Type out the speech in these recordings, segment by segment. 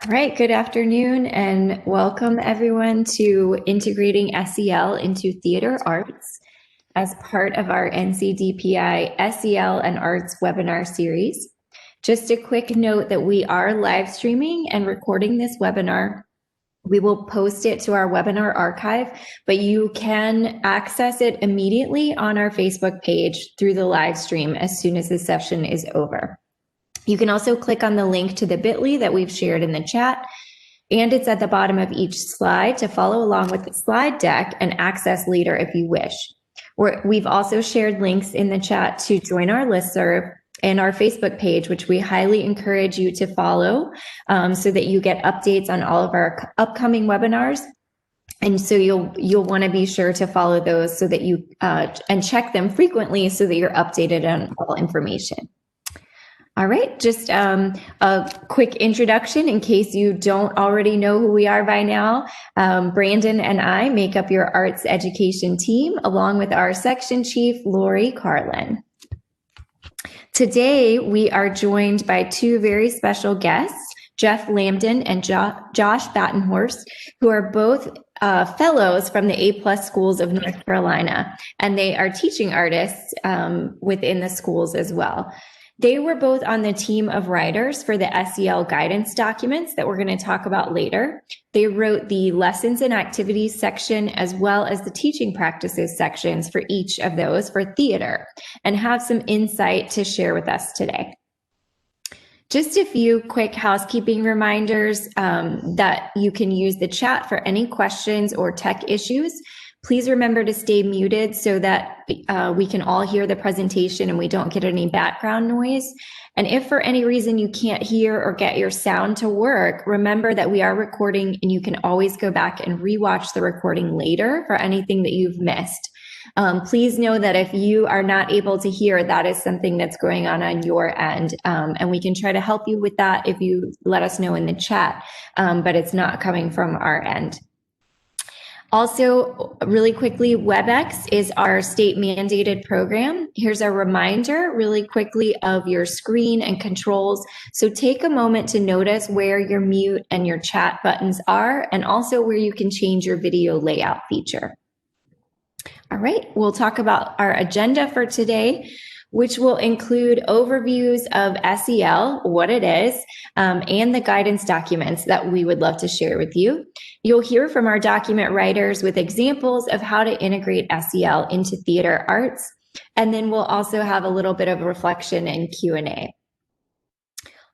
All right, good afternoon and welcome everyone to Integrating SEL into Theater Arts as part of our NCDPI SEL and Arts webinar series. Just a quick note that we are live streaming and recording this webinar. We will post it to our webinar archive, but you can access it immediately on our Facebook page through the live stream as soon as the session is over. You can also click on the link to the bit.ly that we've shared in the chat, and it's at the bottom of each slide to follow along with the slide deck and access later if you wish. We've also shared links in the chat to join our listserv and our Facebook page, which we highly encourage you to follow so that you get updates on all of our upcoming webinars. And so you'll want to be sure to follow those so that you and check them frequently so that you're updated on all information. All right, just a quick introduction in case you don't already know who we are by now. Brandon and I make up your arts education team along with our section chief, Lori Carlin. Today, we are joined by two very special guests, Jeff Lambdin and Josh Batenhorst, who are both fellows from the A+ schools of North Carolina, and they are teaching artists within the schools as well. They were both on the team of writers for the SEL guidance documents that we're going to talk about later. They wrote the lessons and activities section as well as the teaching practices sections for each of those for theater and have some insight to share with us today. Just a few quick housekeeping reminders that you can use the chat for any questions or tech issues. Please remember to stay muted so that we can all hear the presentation and we don't get any background noise. And if for any reason you can't hear or get your sound to work, remember that we are recording and you can always go back and rewatch the recording later for anything that you've missed. Please know that if you are not able to hear, that is something that's going on your end. And we can try to help you with that if you let us know in the chat, but it's not coming from our end. Also, really quickly, WebEx is our state mandated program. Here's a reminder really quickly of your screen and controls. So take a moment to notice where your mute and your chat buttons are, and also where you can change your video layout feature. All right, we'll talk about our agenda for today, which will include overviews of SEL, what it is, and the guidance documents that we would love to share with you. You'll hear from our document writers with examples of how to integrate SEL into theater arts, and then we'll also have a little bit of reflection and Q&A.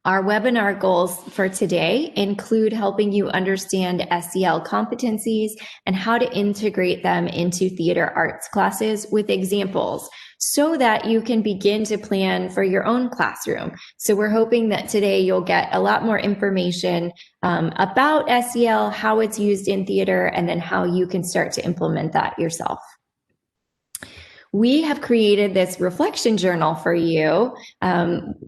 Our webinar goals for today include helping you understand SEL competencies and how to integrate them into theater arts classes with examples so that you can begin to plan for your own classroom. So we're hoping that today you'll get a lot more information about SEL, how it's used in theater, and then how you can start to implement that yourself. We have created this reflection journal for you.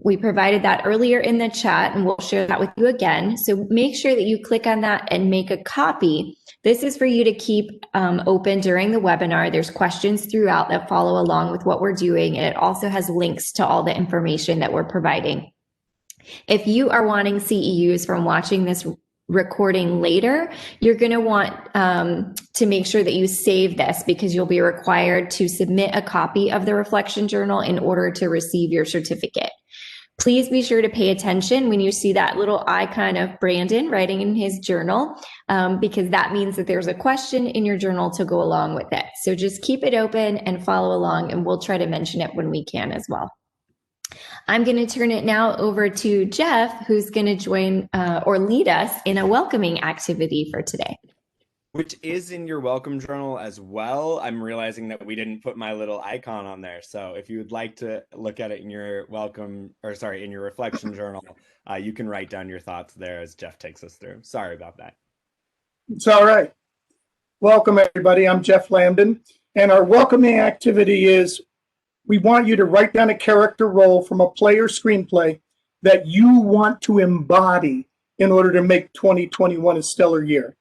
We provided that earlier in the chat and we'll share that with you again. So make sure that you click on that and make a copy. This is for you to keep open during the webinar. There's questions throughout that follow along with what we're doing, and it also has links to all the information that we're providing. If you are wanting CEUs from watching this recording later, you're going to want to make sure that you save this because you'll be required to submit a copy of the reflection journal in order to receive your certificate. Please be sure to pay attention when you see that little icon of Brandon writing in his journal, because that means that there's a question in your journal to go along with it. So just keep it open and follow along, and we'll try to mention it when we can as well. I'm going to turn it now over to Jeff, who's going to join or lead us in a welcoming activity for today. Which is in your welcome journal as well. I'm realizing that we didn't put my little icon on there. So if you would like to look at it in your in your reflection journal, you can write down your thoughts there as Jeff takes us through. Sorry about that. It's all right. Welcome, everybody. I'm Jeff Lambdin, and our welcoming activity is we want you to write down a character role from a play or screenplay that you want to embody in order to make 2021 a stellar year.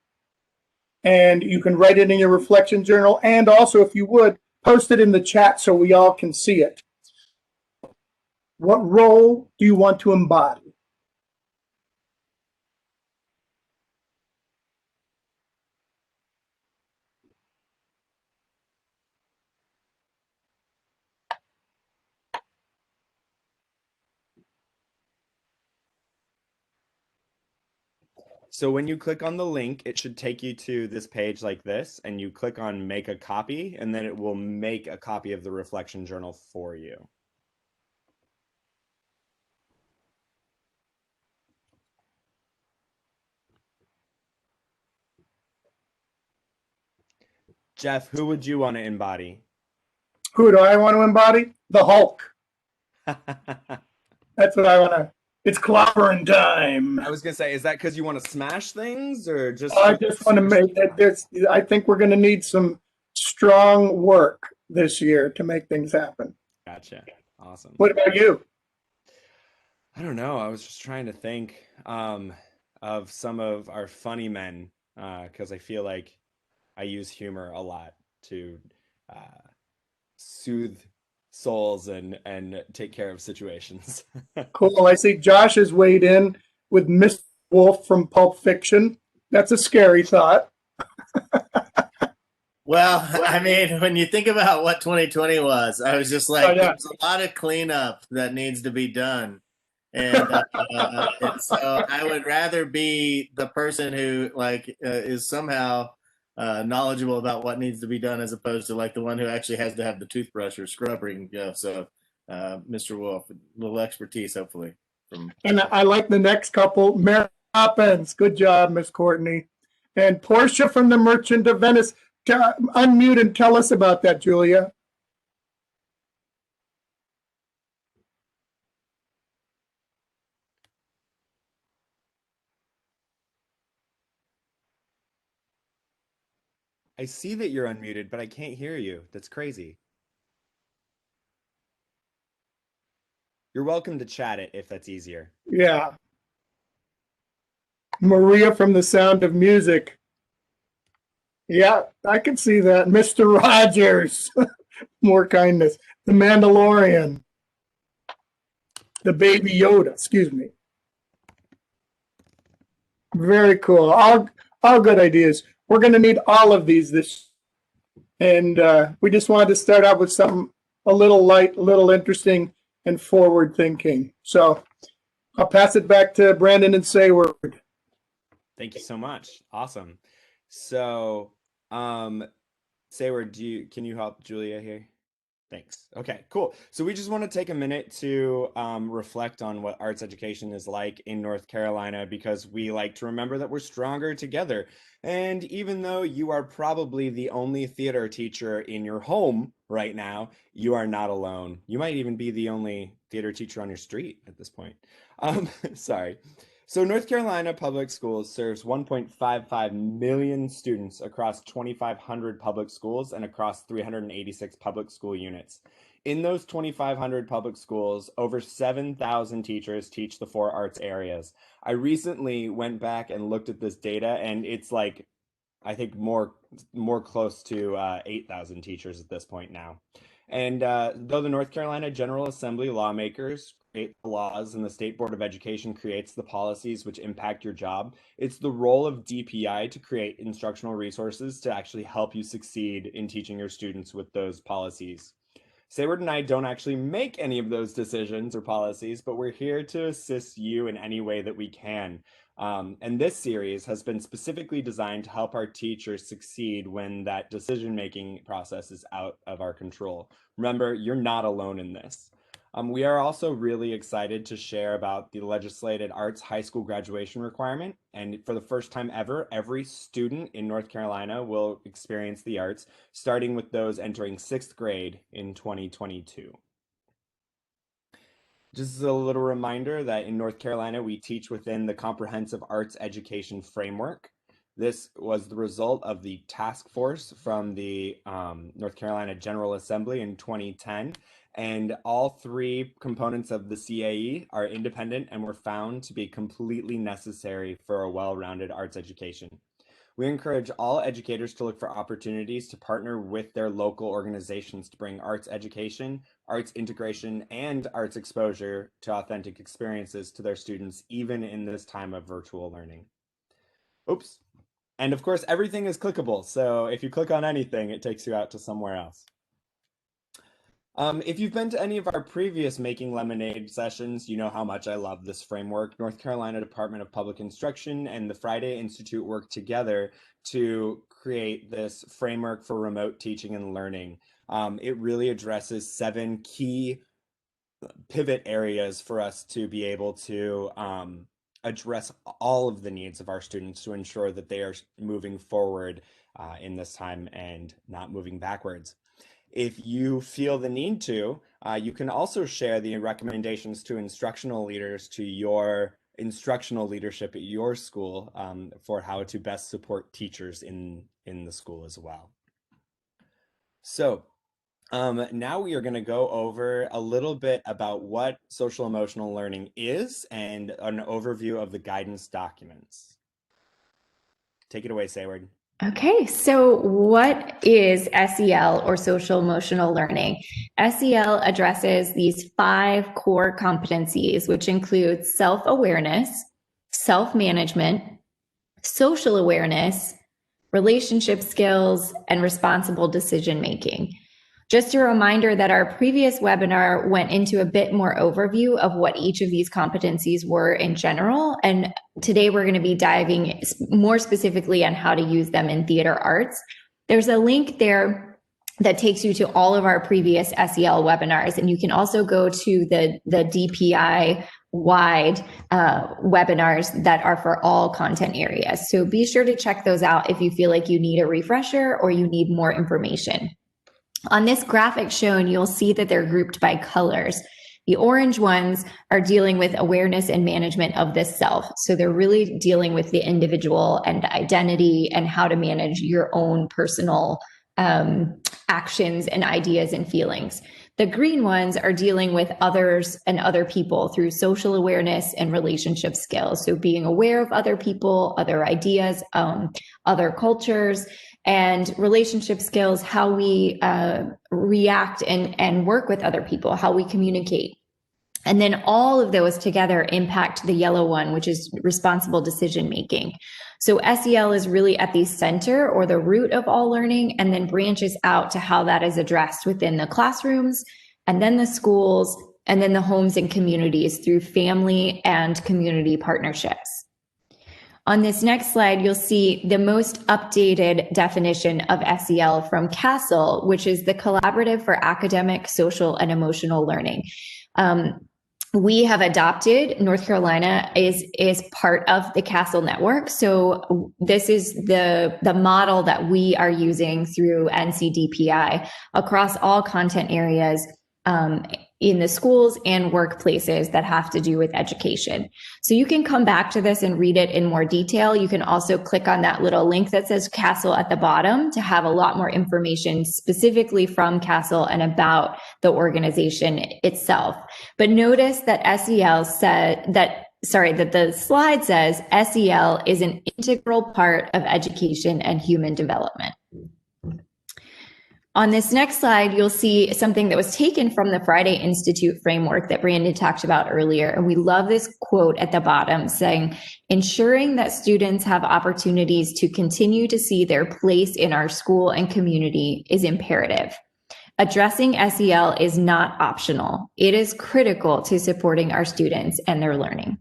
And you can write it in your reflection journal, and also, if you would, post it in the chat so we all can see it. What role do you want to embody? So when you click on the link, it should take you to this page like this, and you click on make a copy, and then it will make a copy of the reflection journal for you. Jeff, who would you want to embody? Who do I want to embody? The Hulk. That's what I want to. It's clobbering time. I was gonna say, is that because you want to smash things, or just? I just want to make it. I think we're going to need some strong work this year to make things happen. Gotcha. Awesome. What about you? I don't know. I was just trying to think of some of our funny men because I feel like I use humor a lot to soothe souls and take care of situations. Cool. I see Josh has weighed in with Mr. Wolf from Pulp Fiction. That's a scary thought. Well, I mean, when you think about what 2020 was, I was just like, there's a lot of cleanup that needs to be done. And so I would rather be the person who is somehow knowledgeable about what needs to be done as opposed to like the one who actually has to have the toothbrush or scrubbing. So Mr. Wolf, a little expertise, hopefully. And I like the next couple, Mary Poppins. Good job, Miss Courtney. And Portia from the Merchant of Venice. Unmute and tell us about that, Julia. I see that you're unmuted, but I can't hear you. That's crazy. You're welcome to chat it if that's easier. Yeah. Maria from The Sound of Music. Yeah, I can see that. Mr. Rogers. More kindness. The Mandalorian. The Baby Yoda, excuse me. Very cool. All good ideas. We're going to need all of these this. And we just wanted to start out with something a little light, a little interesting, and forward thinking. So I'll pass it back to Brandon and Sayward. Thank you so much. Awesome. So, Sayward, can you help Julia here? Thanks. Okay, cool. So we just want to take a minute to reflect on what arts education is like in North Carolina, because we like to remember that we're stronger together. And even though you are probably the only theater teacher in your home right now, you are not alone. You might even be the only theater teacher on your street at this point. Sorry. So North Carolina Public Schools serves 1.55 million students across 2,500 public schools and across 386 public school units. In those 2,500 public schools, over 7,000 teachers teach the 4 arts areas. I recently went back and looked at this data, and it's like, I think more close to 8,000 teachers at this point now. And though the North Carolina General Assembly lawmakers create the laws and the State Board of Education creates the policies which impact your job, it's the role of DPI to create instructional resources to actually help you succeed in teaching your students with those policies. Sayward and I don't actually make any of those decisions or policies, but we're here to assist you in any way that we can. And this series has been specifically designed to help our teachers succeed when that decision-making process is out of our control. Remember, you're not alone in this. We are also really excited to share about the legislated arts high school graduation requirement. And for the first time ever, every student in North Carolina will experience the arts, starting with those entering 6th grade in 2022. Just a little reminder that in North Carolina, we teach within the Comprehensive Arts Education Framework. This was the result of the task force from the North Carolina General Assembly in 2010. And all 3 components of the CAE are independent and were found to be completely necessary for a well-rounded arts education. We encourage all educators to look for opportunities to partner with their local organizations to bring arts education, arts integration, and arts exposure to authentic experiences to their students, even in this time of virtual learning. Oops. And of course, everything is clickable. So if you click on anything, it takes you out to somewhere else. If you've been to any of our previous Making Lemonade sessions, you know how much I love this framework. North Carolina Department of Public Instruction and the Friday Institute work together to create this framework for remote teaching and learning. It really addresses 7 key pivot areas for us to be able to address all of the needs of our students to ensure that they are moving forward in this time and not moving backwards. If you feel the need to, you can also share the recommendations to instructional leaders to your instructional leadership at your school for how to best support teachers in the school as well. So now we are going to go over a little bit about what social emotional learning is and an overview of the guidance documents. Take it away, Sayward. Okay, so what is SEL or social emotional learning? SEL addresses these 5 core competencies, which include self-awareness, self-management, social awareness, relationship skills, and responsible decision-making. Just a reminder that our previous webinar went into a bit more overview of what each of these competencies were in general. And today we're going to be diving more specifically on how to use them in theater arts. There's a link there that takes you to all of our previous SEL webinars. And you can also go to the DPI wide webinars that are for all content areas. So be sure to check those out if you feel like you need a refresher or you need more information. On this graphic shown, you'll see that they're grouped by colors. The orange ones are dealing with awareness and management of the self. So they're really dealing with the individual and identity and how to manage your own personal actions and ideas and feelings. The green ones are dealing with others and other people through social awareness and relationship skills. So being aware of other people, other ideas, other cultures, and relationship skills, how we react and work with other people, how we communicate. And then all of those together impact the yellow one, which is responsible decision making. So SEL is really at the center or the root of all learning, and then branches out to how that is addressed within the classrooms, and then the schools, and then the homes and communities through family and community partnerships. On this next slide, you'll see the most updated definition of SEL from CASEL, which is the Collaborative for Academic, Social, and Emotional Learning. We have adopted, North Carolina is part of the CASEL network. So this is the model that we are using through NCDPI across all content areas in the schools and workplaces that have to do with education. So you can come back to this and read it in more detail. You can also click on that little link that says CASEL at the bottom to have a lot more information specifically from CASEL and about the organization itself. But notice that that the slide says SEL is an integral part of education and human development. On this next slide, you'll see something that was taken from the Friday Institute framework that Brandon talked about earlier. And we love this quote at the bottom saying, ensuring that students have opportunities to continue to see their place in our school and community is imperative. Addressing SEL is not optional. It is critical to supporting our students and their learning.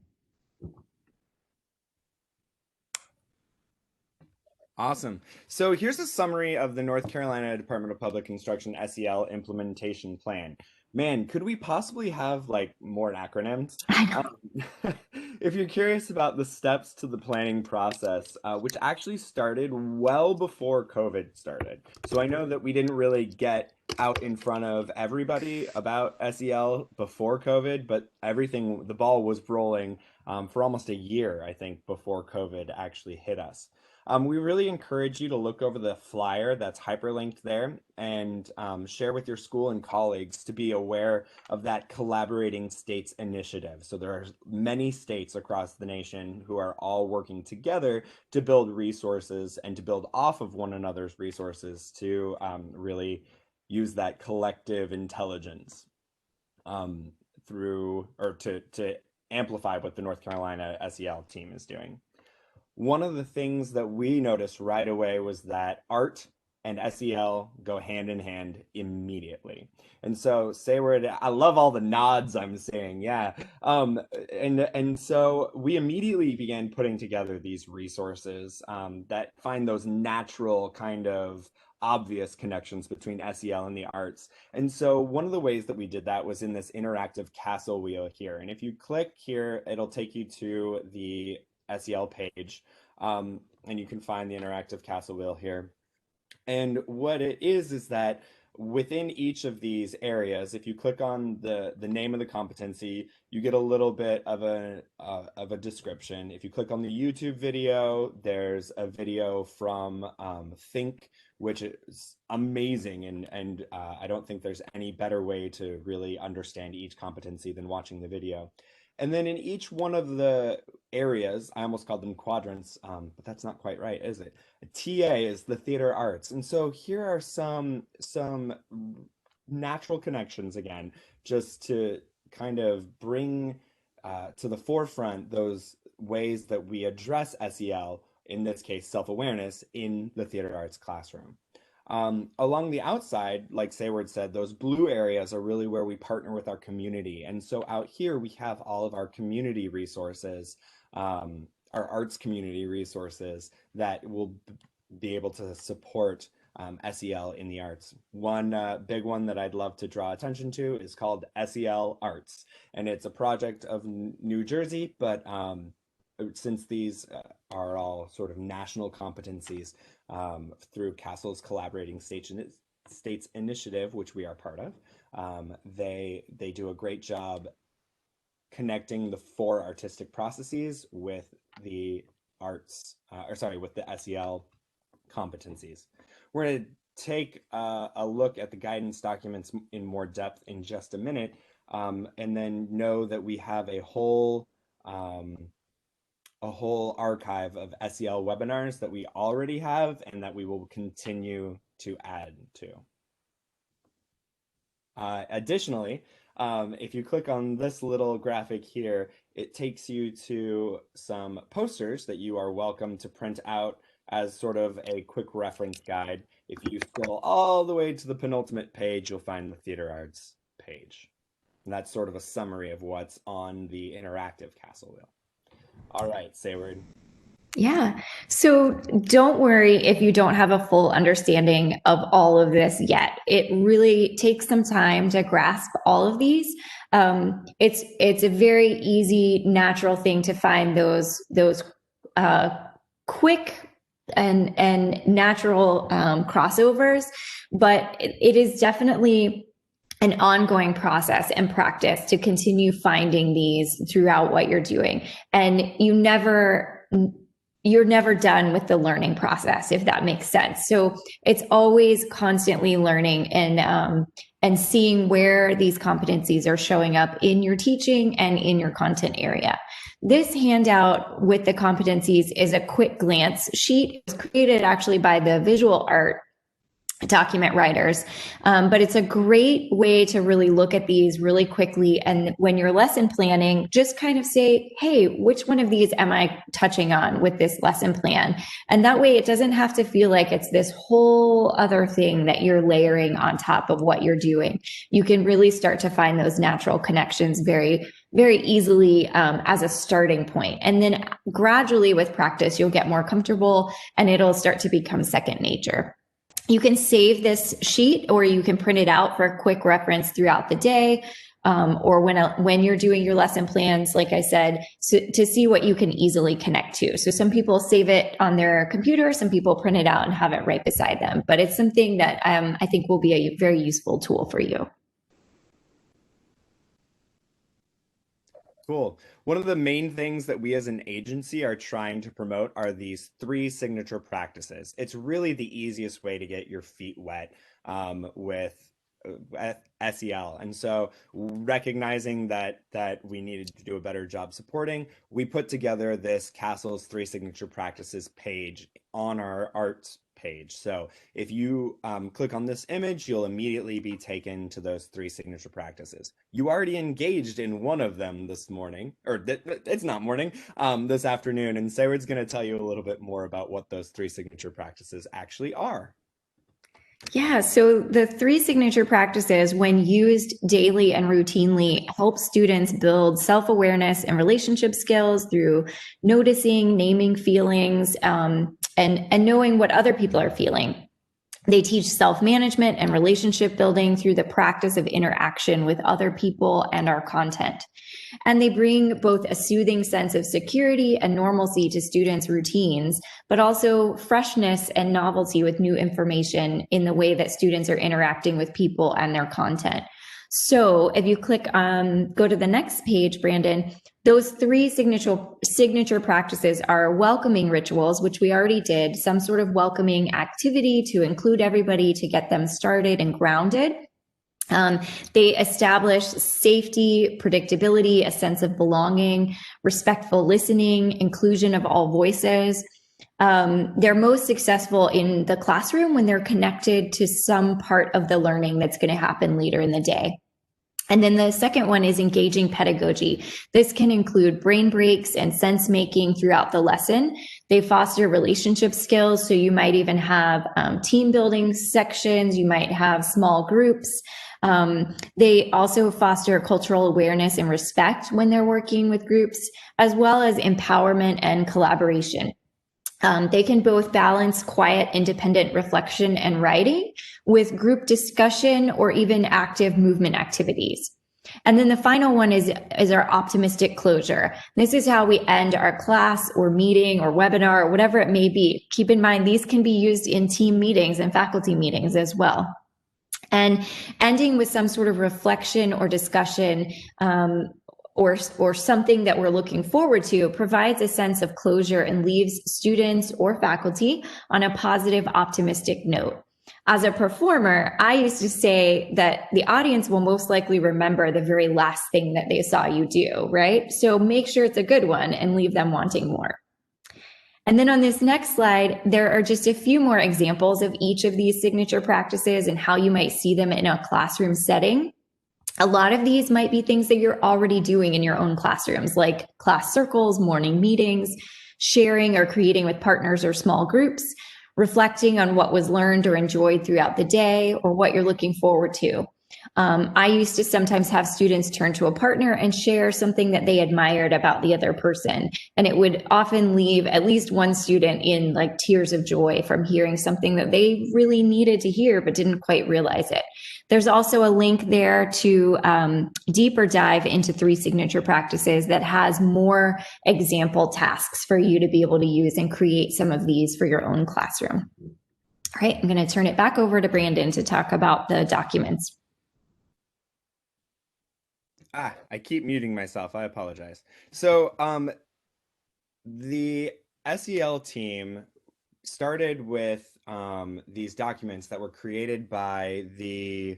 Awesome. So here's a summary of the North Carolina Department of Public Instruction SEL Implementation Plan. Man, could we possibly have like more acronyms? If you're curious about the steps to the planning process, which actually started well before COVID started. So I know that we didn't really get out in front of everybody about SEL before COVID, but the ball was rolling for almost a year, I think, before COVID actually hit us. We really encourage you to look over the flyer that's hyperlinked there and share with your school and colleagues to be aware of that Collaborating States initiative. So there are many states across the nation who are all working together to build resources and to build off of one another's resources to really use that collective intelligence to amplify what the North Carolina SEL team is doing. One of the things that we noticed right away was that art and SEL go hand in hand immediately. And so Sayward, I love all the nods I'm seeing. Yeah. And so we immediately began putting together these resources that find those natural kind of obvious connections between SEL and the arts. And so one of the ways that we did that was in this interactive CASEL wheel here. And if you click here, it'll take you to the SEL page, and you can find the interactive CASEL wheel here. And what it is that within each of these areas, if you click on the name of the competency, you get a little bit of a description. If you click on the YouTube video, there's a video from Think, which is amazing, and I don't think there's any better way to really understand each competency than watching the video. And then in each one of the areas, I almost called them quadrants, but that's not quite right, is it? TA is the theater arts. And so here are some natural connections again, just to kind of bring to the forefront those ways that we address SEL, in this case, self-awareness, in the theater arts classroom. Along the outside, like Sayward said, those blue areas are really where we partner with our community. And so out here, we have all of our community resources, our arts community resources that will be able to support SEL in the arts. One big one that I'd love to draw attention to is called SEL Arts. And it's a project of New Jersey, but since these are all sort of national competencies through CASEL's Collaborating States Initiative, which we are part of, they do a great job connecting the 4 artistic processes with the arts, with the SEL competencies. We're going to take a look at the guidance documents in more depth in just a minute, and then know that we have a whole archive of SEL webinars that we already have and that we will continue to add to. Additionally, if you click on this little graphic here, it takes you to some posters that you are welcome to print out as sort of a quick reference guide. If you scroll all the way to the penultimate page, you'll find the theater arts page. And that's sort of a summary of what's on the interactive CASEL wheel. All right, Sayward. Yeah. So don't worry if you don't have a full understanding of all of this yet. It really takes some time to grasp all of these. It's a very easy, natural thing to find those quick and natural crossovers, but it is definitely an ongoing process and practice to continue finding these throughout what you're doing. And you're never done with the learning process, if that makes sense. So it's always constantly learning and seeing where these competencies are showing up in your teaching and in your content area. This handout with the competencies is a quick glance sheet. It was created actually by the visual art document writers, but it's a great way to really look at these really quickly. And when you're lesson planning, just kind of say, hey, which one of these am I touching on with this lesson plan? And that way it doesn't have to feel like it's this whole other thing that you're layering on top of what you're doing. You can really start to find those natural connections very, very easily as a starting point. And then gradually with practice, you'll get more comfortable and it'll start to become second nature. You can save this sheet or you can print it out for a quick reference throughout the day, or when you're doing your lesson plans, like I said, to see what you can easily connect to. So some people save it on their computer, some people print it out and have it right beside them, but it's something that I think will be a very useful tool for you. Cool. One of the main things that we as an agency are trying to promote are these 3 signature practices. It's really the easiest way to get your feet wet with SEL. And so recognizing that we needed to do a better job supporting, we put together this CASEL's 3 signature practices page on our arts page. So if you click on this image, you'll immediately be taken to those 3 signature practices. You already engaged in one of them this morning, or it's not morning, this afternoon. And Sayward's going to tell you a little bit more about what those 3 signature practices actually are. Yeah, so the 3 signature practices, when used daily and routinely, help students build self-awareness and relationship skills through noticing, naming feelings, and knowing what other people are feeling. They teach self-management and relationship building through the practice of interaction with other people and our content. And they bring both a soothing sense of security and normalcy to students' routines, but also freshness and novelty with new information in the way that students are interacting with people and their content. So if you go to the next page, Brandon, those 3 signature practices are welcoming rituals, which we already did, some sort of welcoming activity to include everybody to get them started and grounded. They establish safety, predictability, a sense of belonging, respectful listening, inclusion of all voices. They're most successful in the classroom when they're connected to some part of the learning that's going to happen later in the day. And then the second one is engaging pedagogy. This can include brain breaks and sense making throughout the lesson. They foster relationship skills. So you might even have team building sections. You might have small groups. They also foster cultural awareness and respect when they're working with groups, as well as empowerment and collaboration. They can both balance quiet, independent reflection and writing with group discussion or even active movement activities. And then the final one is our optimistic closure. This is how we end our class or meeting or webinar or whatever it may be. Keep in mind, these can be used in team meetings and faculty meetings as well. And ending with some sort of reflection or discussion or something that we're looking forward to provides a sense of closure and leaves students or faculty on a positive, optimistic note. As a performer, I used to say that the audience will most likely remember the very last thing that they saw you do, right? So make sure it's a good one and leave them wanting more. And then on this next slide, there are just a few more examples of each of these signature practices and how you might see them in a classroom setting. A lot of these might be things that you're already doing in your own classrooms, like class circles, morning meetings, sharing or creating with partners or small groups, reflecting on what was learned or enjoyed throughout the day, or what you're looking forward to. I used to sometimes have students turn to a partner and share something that they admired about the other person. And it would often leave at least one student in like tears of joy from hearing something that they really needed to hear, but didn't quite realize it. There's also a link there to deeper dive into 3 signature practices that has more example tasks for you to be able to use and create some of these for your own classroom. All right, I'm going to turn it back over to Brandon to talk about the documents. I keep muting myself. I apologize. So the SEL team started with these documents that were created by the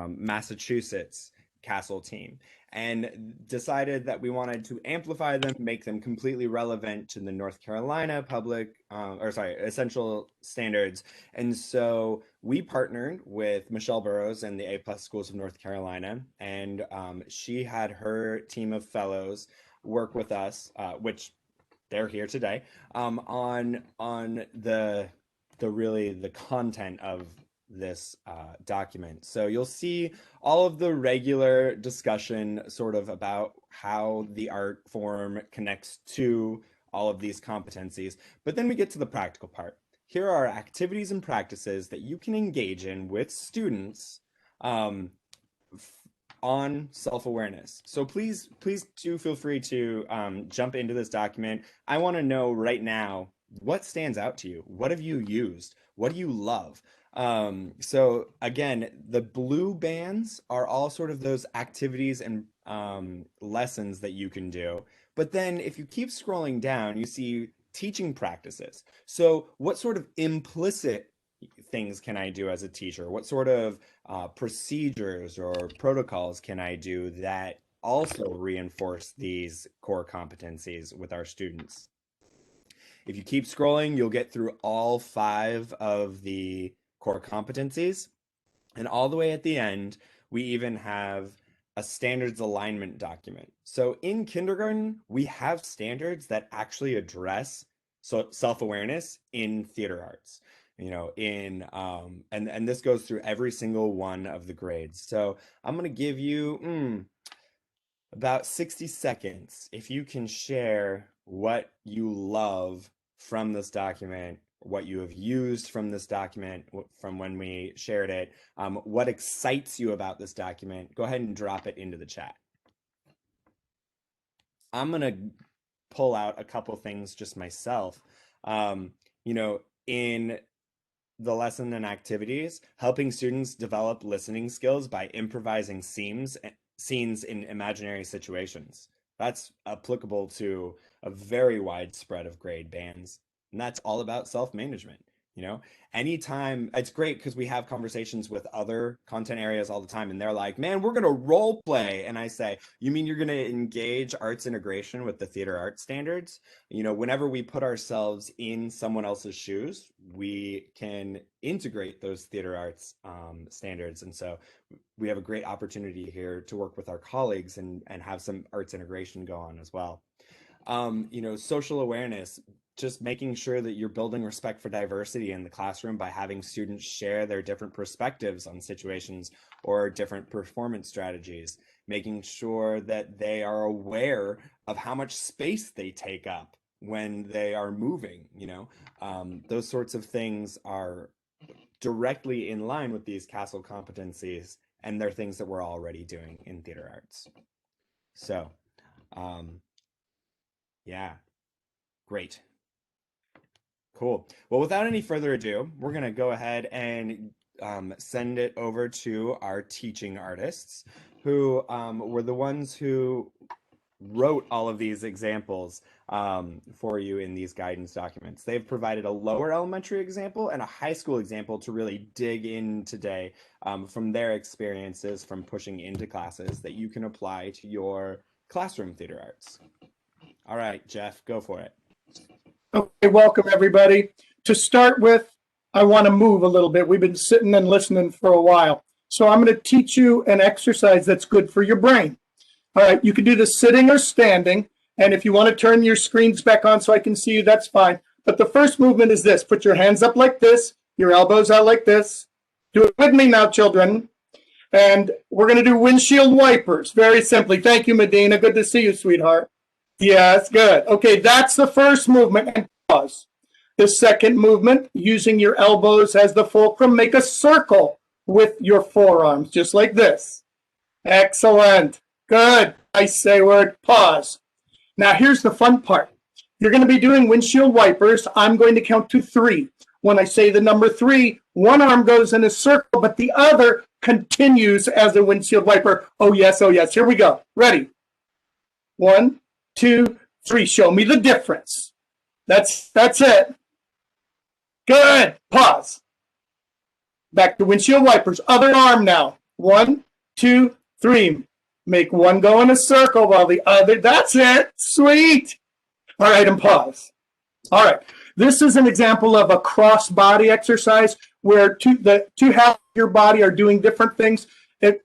Massachusetts CASEL team, and decided that we wanted to amplify them, make them completely relevant to the North Carolina essential standards. And so we partnered with Michelle Burrows and the A+ Schools of North Carolina, and she had her team of fellows work with us, which they're here today, on the content of this document. So you'll see all of the regular discussion sort of about how the art form connects to all of these competencies. But then we get to the practical part. Here are activities and practices that you can engage in with students on self-awareness. So please do feel free to jump into this document. I want to know right now, what stands out to you? What have you used? What do you love? So again, the blue bands are all sort of those activities and lessons that you can do. But then if you keep scrolling down, you see teaching practices. So what sort of implicit things can I do as a teacher? What sort of procedures or protocols can I do that also reinforce these core competencies with our students? If you keep scrolling, you'll get through all 5 of the core competencies. And all the way at the end, we even have a standards alignment document. So in kindergarten, we have standards that actually address self-awareness in theater arts. you know, in and this goes through every single one of the grades. So I'm going to give you about 60 seconds. If you can share what you love from this document, what you have used from this document, from when we shared it, what excites you about this document, go ahead and drop it into the chat. I'm going to pull out a couple things just myself. You know, in the lesson and activities, helping students develop listening skills by improvising scenes in imaginary situations. That's applicable to a very wide spread of grade bands. And that's all about self-management. You know, anytime, it's great because we have conversations with other content areas all the time, and they're like, man, we're going to role play. And I say, you mean you're going to engage arts integration with the theater arts standards? You know, whenever we put ourselves in someone else's shoes, we can integrate those theater arts standards. And so we have a great opportunity here to work with our colleagues and have some arts integration go on as well. You know, social awareness, just making sure that you're building respect for diversity in the classroom by having students share their different perspectives on situations or different performance strategies, making sure that they are aware of how much space they take up when they are moving, you know. Those sorts of things are directly in line with these CASEL competencies, and they're things that we're already doing in theater arts. So, yeah, great. Cool. Well, without any further ado, we're going to go ahead and send it over to our teaching artists, who were the ones who wrote all of these examples for you in these guidance documents. They've provided a lower elementary example and a high school example to really dig in today from their experiences from pushing into classes that you can apply to your classroom theater arts. All right, Jeff, go for it. Okay, welcome everybody. To start with, I want to move a little bit. We've been sitting and listening for a while. So I'm going to teach you an exercise that's good for your brain. All right, you can do this sitting or standing. And if you want to turn your screens back on so I can see you, that's fine. But the first movement is this. Put your hands up like this, your elbows out like this. Do it with me now, children. And we're going to do windshield wipers, very simply. Thank you, Medina. Good to see you, sweetheart. Yes, good. Okay, that's the first movement, and pause. The second movement, using your elbows as the fulcrum, make a circle with your forearms, just like this. Excellent. Good. I say word, pause. Now, here's the fun part. You're going to be doing windshield wipers. I'm going to count to 3. When I say the number 3, one arm goes in a circle, but the other continues as a windshield wiper. Oh, yes, oh, yes. Here we go. Ready? 1, 2, 3. Show me the difference. That's it. Good. Pause. Back to windshield wipers. Other arm now. 1, 2, 3. Make one go in a circle while the other. That's it. Sweet. All right, and pause. All right. This is an example of a cross-body exercise where the two halves of your body are doing different things.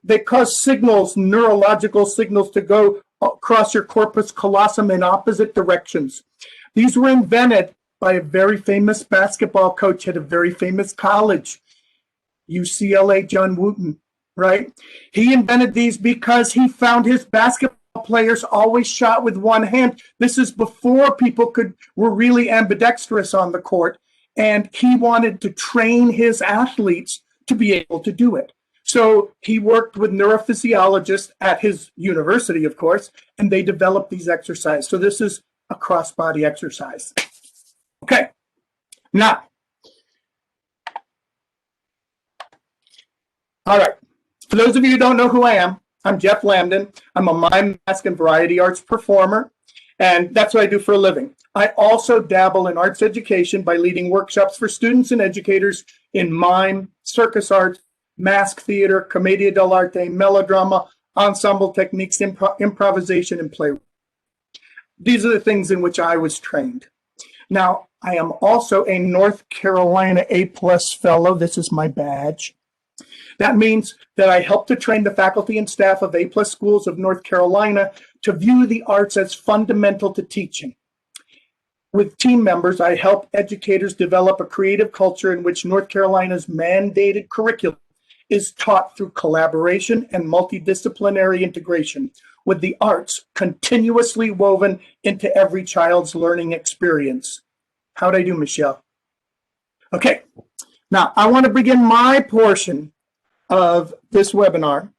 They cause signals, neurological signals, to go across your corpus callosum in opposite directions. These were invented by a very famous basketball coach at a very famous college, UCLA, John Wooten, right? He invented these because he found his basketball players always shot with one hand. This is before people were really ambidextrous on the court, and he wanted to train his athletes to be able to do it. So he worked with neurophysiologists at his university, of course, and they developed these exercises. So this is a cross-body exercise. Okay, now, all right. For those of you who don't know who I am, I'm Jeff Lambdin. I'm a mime, mask, and variety arts performer, and that's what I do for a living. I also dabble in arts education by leading workshops for students and educators in mime, circus arts, mask theater, commedia dell'arte, melodrama, ensemble techniques, improvisation, and play. These are the things in which I was trained. Now, I am also a North Carolina A+ fellow. This is my badge. That means that I help to train the faculty and staff of A+ schools of North Carolina to view the arts as fundamental to teaching. With team members, I help educators develop a creative culture in which North Carolina's mandated curriculum is taught through collaboration and multidisciplinary integration, with the arts continuously woven into every child's learning experience. How'd I do, Michelle? Okay, now I want to begin my portion of this webinar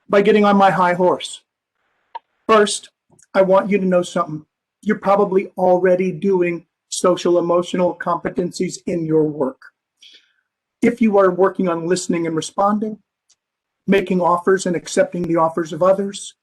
by getting on my high horse. First, I want you to know something. You're probably already doing social emotional competencies in your work. If you are working on listening and responding, making offers and accepting the offers of others,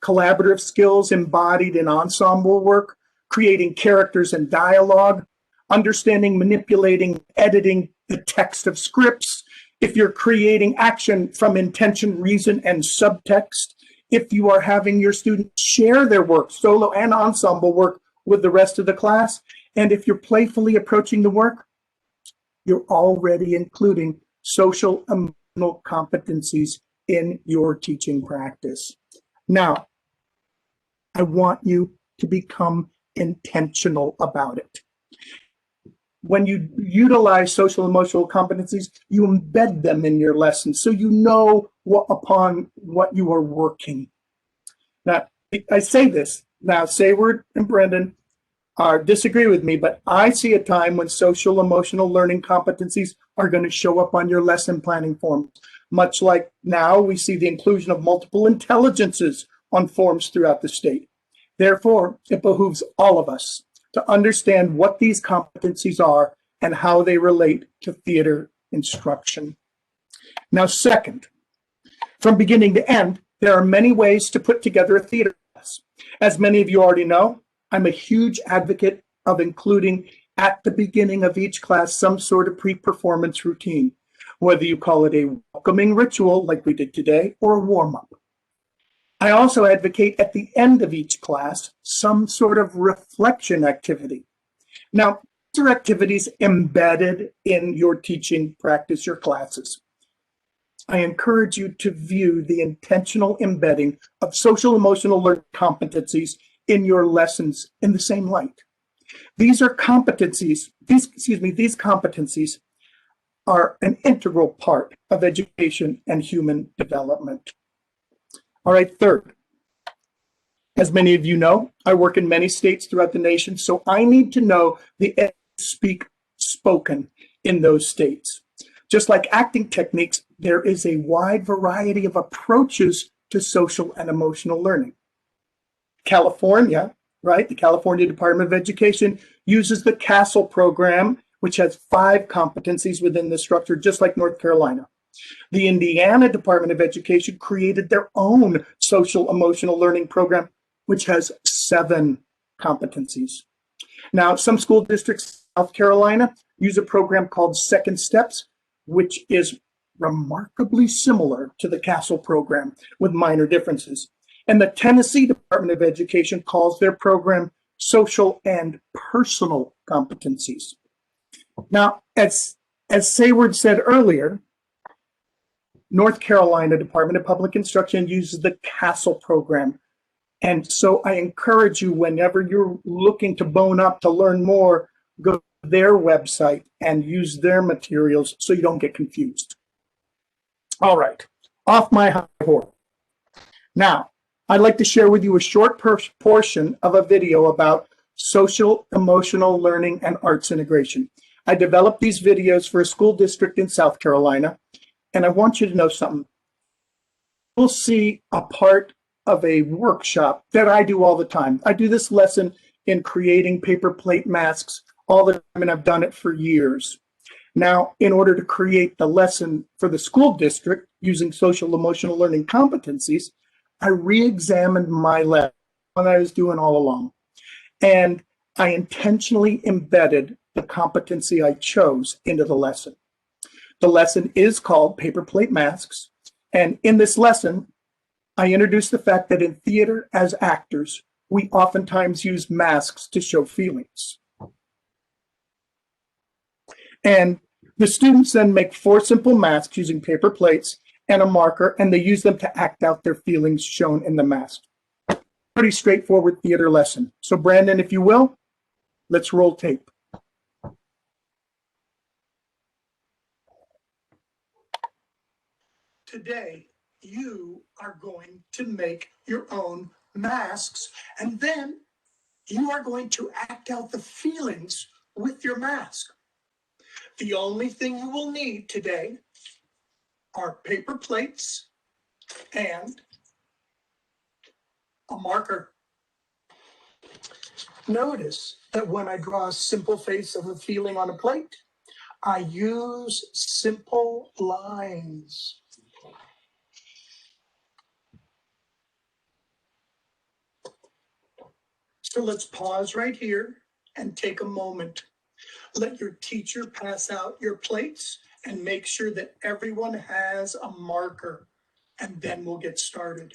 collaborative skills embodied in ensemble work, creating characters and dialogue, understanding, manipulating, editing the text of scripts, if you're creating action from intention, reason, and subtext, if you are having your students share their work, solo and ensemble work, with the rest of the class, and if you're playfully approaching the work, you're already including social emotional competencies in your teaching practice. Now, I want you to become intentional about it. When you utilize social emotional competencies, you embed them in your lessons so you know upon what you are working. Now, I say this, now Sayward and Brendan disagree with me, but I see a time when social emotional learning competencies are going to show up on your lesson planning forms. Much like now we see the inclusion of multiple intelligences on forms throughout the state. Therefore, it behooves all of us to understand what these competencies are and how they relate to theater instruction. Now, second, from beginning to end, there are many ways to put together a theater class. As many of you already know, I'm a huge advocate of including at the beginning of each class some sort of pre-performance routine, whether you call it a welcoming ritual like we did today or a warm-up. I also advocate at the end of each class some sort of reflection activity. Now, these are activities embedded in your teaching practice, your classes. I encourage you to view the intentional embedding of social emotional learning competencies in your lessons in the same light. These are competencies, these competencies are an integral part of education and human development. All right, third, as many of you know, I work in many states throughout the nation, so I need to know the spoken in those states. Just like acting techniques, there is a wide variety of approaches to social and emotional learning. California, right, the California Department of Education uses the CASEL program, which has 5 competencies within the structure, just like North Carolina. The Indiana Department of Education created their own social emotional learning program, which has 7 competencies. Now, some school districts in South Carolina use a program called Second Steps, which is remarkably similar to the CASEL program with minor differences. And the Tennessee Department of Education calls their program Social and Personal Competencies. Now, as Sayward said earlier, North Carolina Department of Public Instruction uses the CASEL program. And so I encourage you, whenever you're looking to bone up to learn more, go to their website and use their materials so you don't get confused. All right, off my high horse. Now, I'd like to share with you a short portion of a video about social emotional learning and arts integration. I developed these videos for a school district in South Carolina, and I want you to know something. We'll see a part of a workshop that I do all the time. I do this lesson in creating paper plate masks all the time, and I've done it for years. Now, in order to create the lesson for the school district using social emotional learning competencies, I re-examined my lesson, what I was doing all along. And I intentionally embedded the competency I chose into the lesson. The lesson is called Paper Plate Masks. And in this lesson, I introduced the fact that in theater, as actors, we oftentimes use masks to show feelings. And the students then make 4 simple masks using paper plates and a marker, and they use them to act out their feelings shown in the mask. Pretty straightforward theater lesson. So Brandon, if you will. Let's roll tape. Today, you are going to make your own masks, and then you are going to act out the feelings with your mask. The only thing you will need today are paper plates and a marker. Notice that when I draw a simple face of a feeling on a plate, I use simple lines. So let's pause right here and take a moment. Let your teacher pass out your plates and make sure that everyone has a marker, and then we'll get started.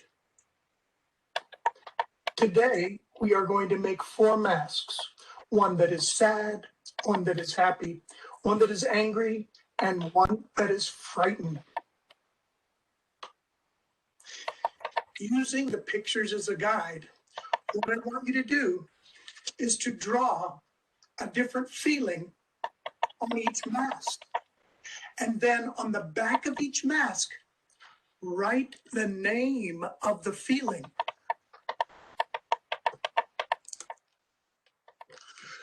Today, we are going to make 4 masks. One that is sad, one that is happy, one that is angry, and one that is frightened. Using the pictures as a guide, what I want you to do is to draw a different feeling on each mask. And then on the back of each mask, write the name of the feeling.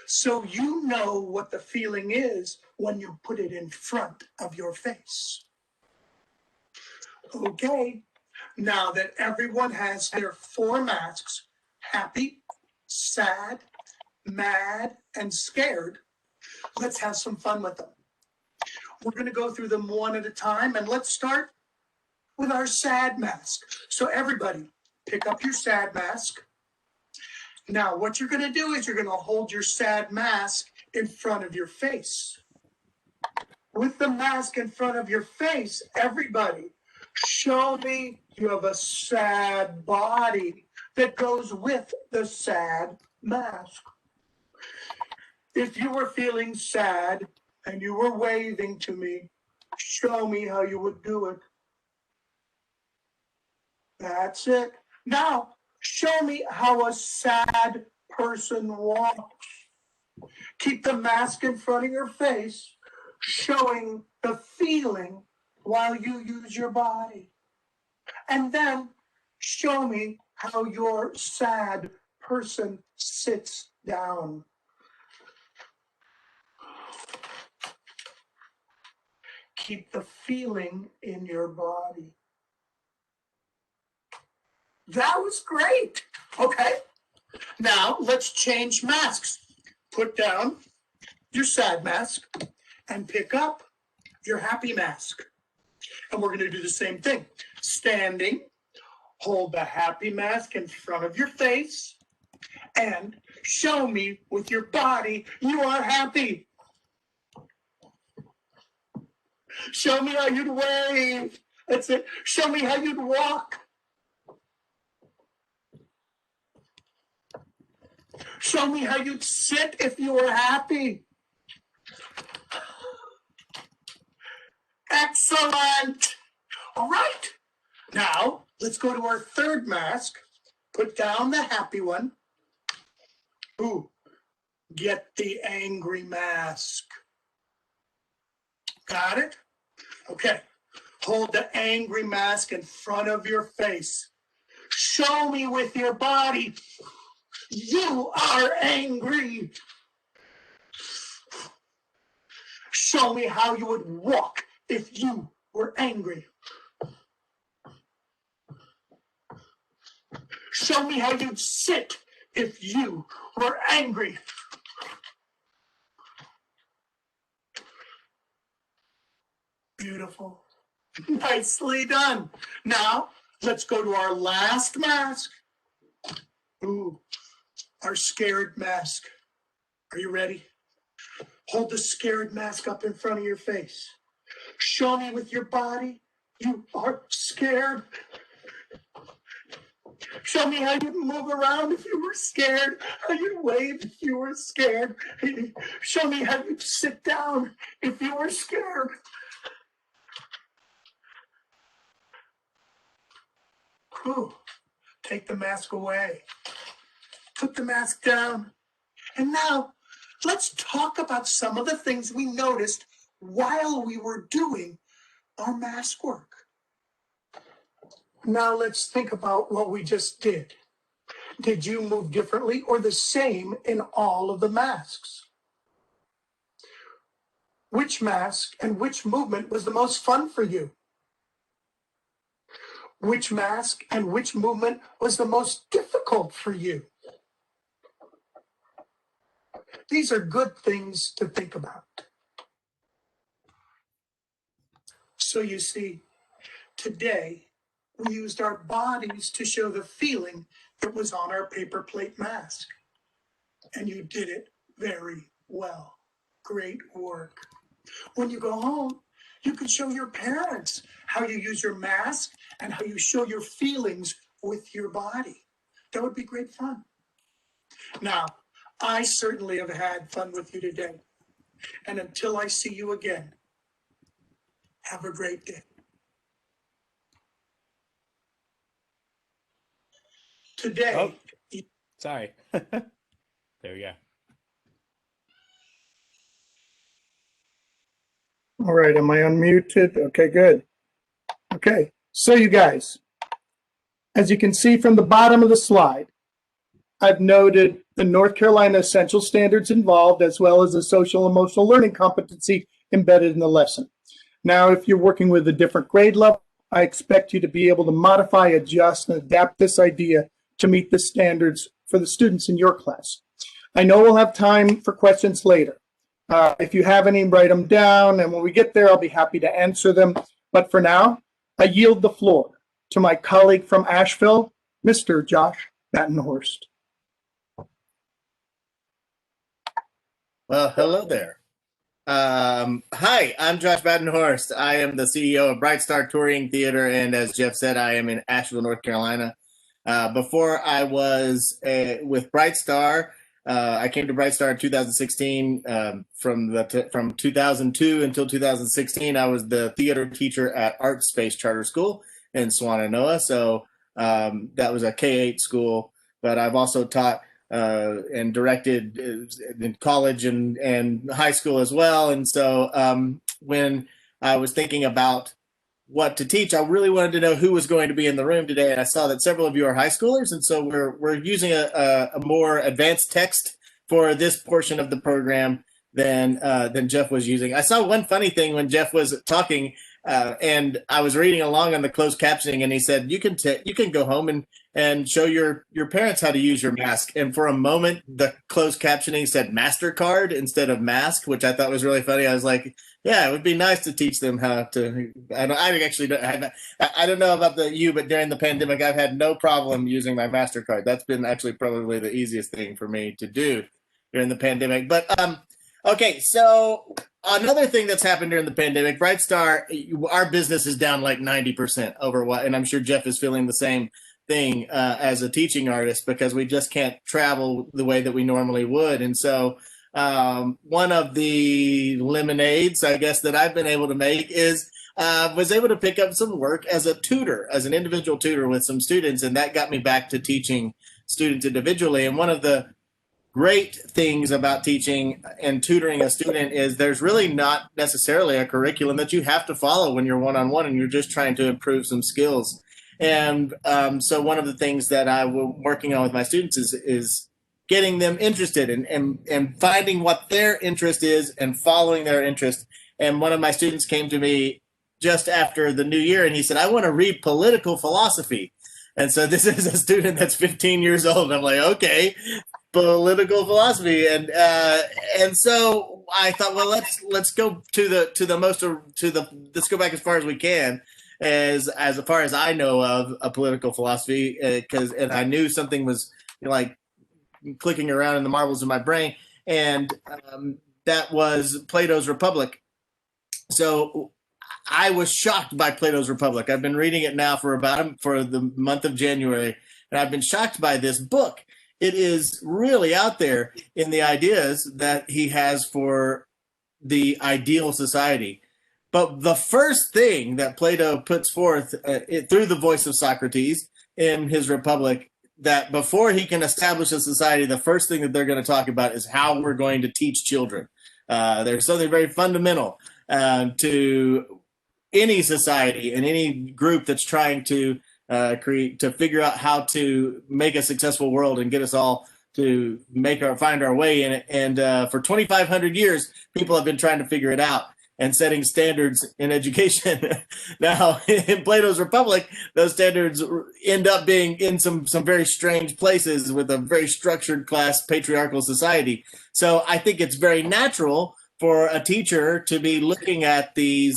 So you know what the feeling is when you put it in front of your face. Okay, now that everyone has their 4 masks, happy, sad, mad, and scared, let's have some fun with them. We're going to go through them one at a time, and let's start with our sad mask. So everybody, pick up your sad mask. Now, what you're going to do is you're going to hold your sad mask in front of your face. With the mask in front of your face, everybody, show me you have a sad body that goes with the sad mask. If you were feeling sad and you were waving to me, show me how you would do it. That's it. Now, show me how a sad person walks. Keep the mask in front of your face, showing the feeling while you use your body. And then show me how your sad person sits down. Keep the feeling in your body. That was great. Okay, now let's change masks. Put down your sad mask and pick up your happy mask. And we're going to do the same thing. Standing, hold the happy mask in front of your face and show me with your body you are happy. Show me how you'd wave. That's it. Show me how you'd walk. Show me how you'd sit if you were happy. Excellent. All right. Now, let's go to our third mask. Put down the happy one. Ooh, get the angry mask. Got it? Okay. Hold the angry mask in front of your face. Show me with your body. You are angry. Show me how you would walk if you were angry. Show me how you'd sit if you were angry. Beautiful. Nicely done. Now, let's go to our last mask. Ooh, our scared mask. Are you ready? Hold the scared mask up in front of your face. Show me with your body you are scared. Show me how you'd move around if you were scared, how you'd wave if you were scared. Show me how you'd sit down if you were scared. Whew. Take the mask away. Put the mask down. And now Let's talk about some of the things we noticed while we were doing our mask work. Now let's think about what we just did. Did you move differently or the same in all of the masks? Which mask and which movement was the most fun for you? Which mask and which movement was the most difficult for you? These are good things to think about. So you see, today we used our bodies to show the feeling that was on our paper plate mask. And you did it very well. Great work. When you go home, you can show your parents how you use your mask and how you show your feelings with your body. That would be great fun. Now, I certainly have had fun with you today. And until I see you again, have a great day. Today. Oh, sorry. There we go. All right, am I unmuted? Okay, good. Okay, so you guys, as you can see from the bottom of the slide, I've noted the North Carolina essential standards involved, as well as the social emotional learning competency embedded in the lesson. Now, if you're working with a different grade level, I expect you to be able to modify, adjust, and adapt this idea to meet the standards for the students in your class. I know we'll have time for questions later. If you have any, write them down, and when we get there, I'll be happy to answer them. But for now, I yield the floor to my colleague from Asheville, Mr. Josh Batenhorst. Well, hello there. Hi, I'm Josh Maddenhorst. I am the CEO of Bright Star Touring Theater, and as Jeff said, I am in Asheville, North Carolina. Before I was with Bright Star, I came to Bright Star in 2016. From 2002 until 2016, I was the theater teacher at Art Space Charter School in Swannanoa. So that was a K-8 school, but I've also taught and directed in college and high school as well. And so when I was thinking about what to teach, I really wanted to know who was going to be in the room today. And I saw that several of you are high schoolers. And so we're using a more advanced text for this portion of the program than Jeff was using. I saw one funny thing when Jeff was talking, and I was reading along on the closed captioning, and he said, you can go home and show your parents how to use your mask. And for a moment, the closed captioning said MasterCard instead of mask, which I thought was really funny. I was like, yeah, it would be nice to teach them how to. I don't know about you, but during the pandemic, I've had no problem using my MasterCard. That's been actually probably the easiest thing for me to do during the pandemic. But okay, so another thing that's happened during the pandemic, Bright Star, our business is down like 90% over what, and I'm sure Jeff is feeling the same thing as a teaching artist, because we just can't travel the way that we normally would. And so one of the lemonades, I guess, that I've been able to make is was able to pick up some work as a tutor, as an individual tutor with some students, and that got me back to teaching students individually. And one of the great things about teaching and tutoring a student is there's really not necessarily a curriculum that you have to follow when you're one-on-one and you're just trying to improve some skills. And so one of the things that I'm working on with my students is getting them interested and finding what their interest is and following their interest. And one of my students came to me just after the new year, and he said, I want to read political philosophy. And so this is a student that's 15 years old. I'm like, okay, political philosophy. And so I thought, well, let's go let's go back as far as we can, as far as I know of a political philosophy, and I knew something was like clicking around in the marbles of my brain, and that was Plato's Republic. So I was shocked by Plato's Republic. I've been reading it now for the month of January, and I've been shocked by this book. It is really out there in the ideas that he has for the ideal society. But the first thing that Plato puts forth through the voice of Socrates in his Republic that before he can establish a society, the first thing that they're going to talk about is how we're going to teach children. There's something very fundamental to any society and any group that's trying to figure out how to make a successful world and get us all to find our way in it. And for 2,500 years, people have been trying to figure it out and setting standards in education. Now, in Plato's Republic, those standards end up being in some very strange places with a very structured class patriarchal society. So I think it's very natural for a teacher to be looking at these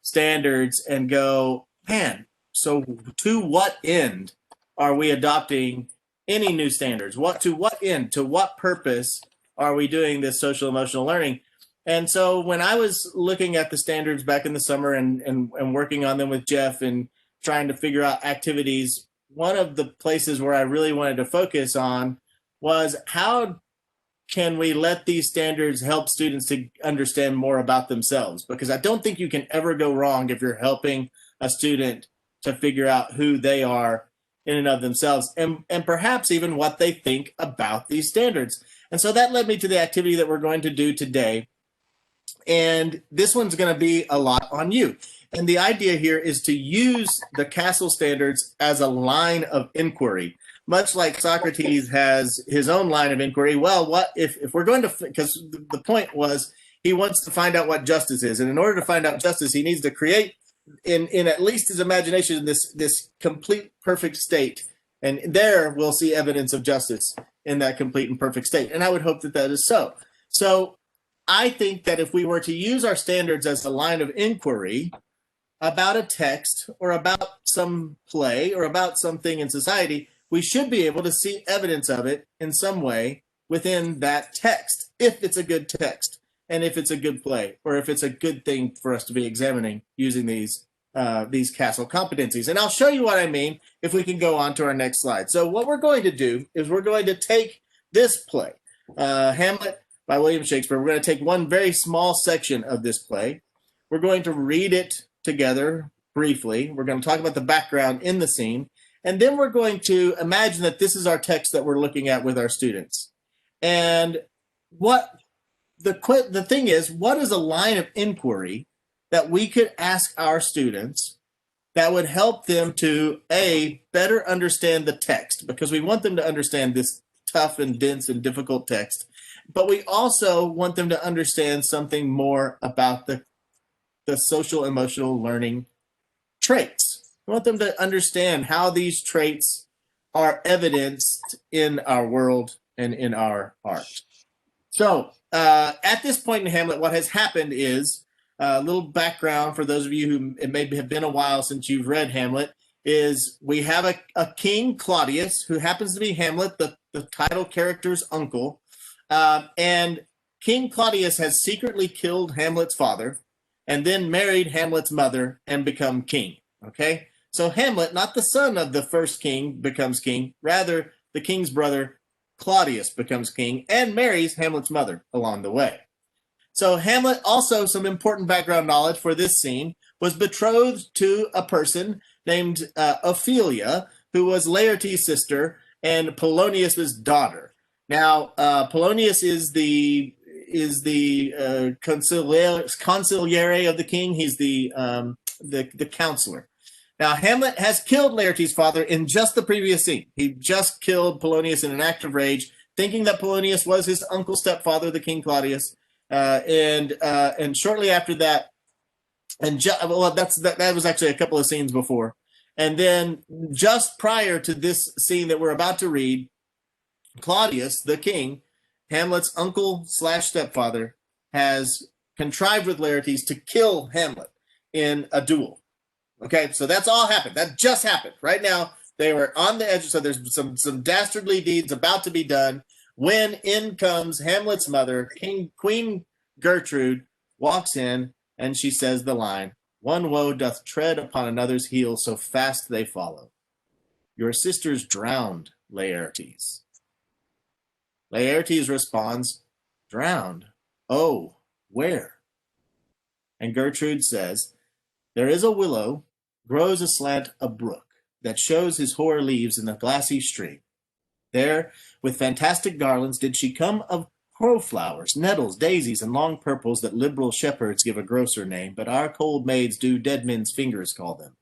standards and go, man, so to what end are we adopting any new standards? To what end, to what purpose are we doing this social emotional learning? And so when I was looking at the standards back in the summer and working on them with Jeff and trying to figure out activities, one of the places where I really wanted to focus on was how can we let these standards help students to understand more about themselves? Because I don't think you can ever go wrong if you're helping a student to figure out who they are in and of themselves and perhaps even what they think about these standards. And so that led me to the activity that we're going to do today. And this one's going to be a lot on you. And the idea here is to use the CASEL standards as a line of inquiry, much like Socrates has his own line of inquiry. Well, what if we're going to, because the point was he wants to find out what justice is. And in order to find out justice, he needs to create in at least his imagination this complete perfect state. And there we'll see evidence of justice in that complete and perfect state. And I would hope that that is so. So I think that if we were to use our standards as a line of inquiry about a text or about some play or about something in society, we should be able to see evidence of it in some way within that text, if it's a good text and if it's a good play or if it's a good thing for us to be examining using these CASEL competencies. And I'll show you what I mean if we can go on to our next slide. So what we're going to do is we're going to take this play, Hamlet, by William Shakespeare. We're going to take one very small section of this play. We're going to read it together briefly. We're going to talk about the background in the scene. And then we're going to imagine that this is our text that we're looking at with our students. And what the thing is, what is a line of inquiry that we could ask our students that would help them to, A, better understand the text, because we want them to understand this tough and dense and difficult text. But we also want them to understand something more about the social emotional learning traits. We want them to understand how these traits are evidenced in our world and in our art. So at this point in Hamlet, what has happened is a little background for those of you who it may have been a while since you've read Hamlet is we have a king, Claudius, who happens to be Hamlet, the title character's uncle. And King Claudius has secretly killed Hamlet's father and then married Hamlet's mother and become king. Okay, so Hamlet, not the son of the first king, becomes king. Rather, the king's brother, Claudius, becomes king and marries Hamlet's mother along the way. So Hamlet, also some important background knowledge for this scene, was betrothed to a person named Ophelia, who was Laertes' sister and Polonius's daughter. Now, Polonius is the consigliere of the king. He's the counselor. Now, Hamlet has killed Laertes' father in just the previous scene. He just killed Polonius in an act of rage, thinking that Polonius was his uncle's stepfather, the King Claudius. And shortly after that, that was actually a couple of scenes before. And then just prior to this scene that we're about to read, Claudius, the king, Hamlet's uncle / stepfather, has contrived with Laertes to kill Hamlet in a duel. Okay, so that's all happened. That just happened. Right now, they were on the edge, so there's some dastardly deeds about to be done when in comes Hamlet's mother, Queen Gertrude, walks in, and she says the line, "One woe doth tread upon another's heel, so fast they follow. Your sister's drowned, Laertes." Laertes responds, "Drowned? Oh, where?" And Gertrude says, "There is a willow, grows aslant a brook, that shows his hoar leaves in the glassy stream. There, with fantastic garlands, did she come of crowflowers, nettles, daisies, and long purples that liberal shepherds give a grosser name, but our cold maids do dead men's fingers call them.